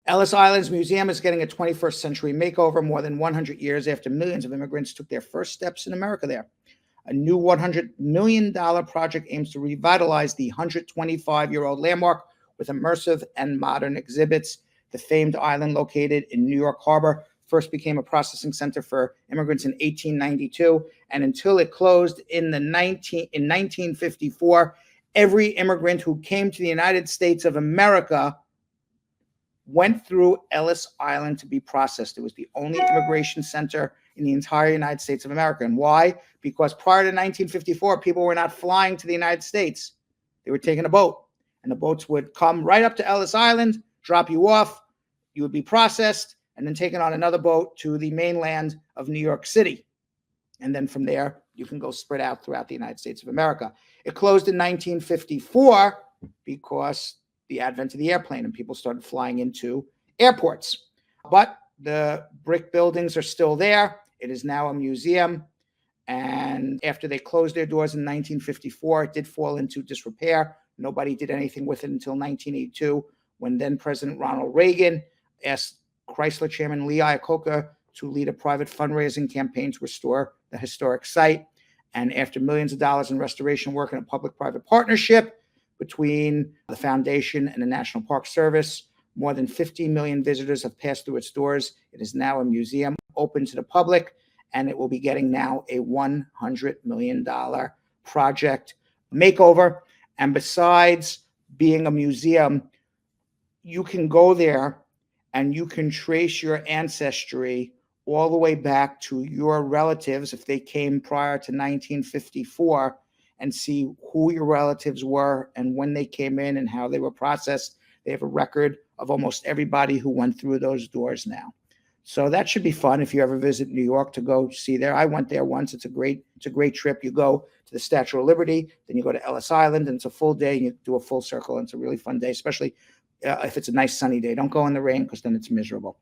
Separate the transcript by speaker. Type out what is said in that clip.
Speaker 1: Ellis Island's museum is getting a 21st century makeover more than 100 years after millions of immigrants took their first steps in America there. A new $100 million project aims to revitalize the 125-year-old landmark with immersive and modern exhibits. The famed island, located in New York Harbor, first became a processing center for immigrants in 1892, and until it closed in 1954, every immigrant who came to the United States of America went through Ellis Island to be processed. It was the only immigration center in the entire United States of America. And why? Because prior to 1954, people were not flying to the United States. They were taking a boat, and the boats would come right up to Ellis Island, drop you off, you would be processed, and then taken on another boat to the mainland of New York City. And then from there, you can go spread out throughout the United States of America. It closed in 1954 because the advent of the airplane and people started flying into airports. But the brick buildings are still there. It is now a museum. And after they closed their doors in 1954, it did fall into disrepair. Nobody did anything with it until 1982, when then President Ronald Reagan asked Chrysler Chairman Lee Iacocca to lead a private fundraising campaign to restore the historic site. And after millions of dollars in restoration work in a public-private partnership between the foundation and the National Park Service, more than 50 million visitors have passed through its doors. It is now a museum open to the public, and it will be getting now a $100 million project makeover. And besides being a museum, you can go there and you can trace your ancestry all the way back to your relatives, if they came prior to 1954, and see who your relatives were and when they came in and how they were processed. They have a record of almost everybody who went through those doors now. So that should be fun if you ever visit New York to go see there. I went there once. It's a great trip. You go to the Statue of Liberty, then you go to Ellis Island, and it's a full day, and you do a full circle, and it's a really fun day, especially if it's a nice sunny day. Don't go in the rain, because then it's miserable.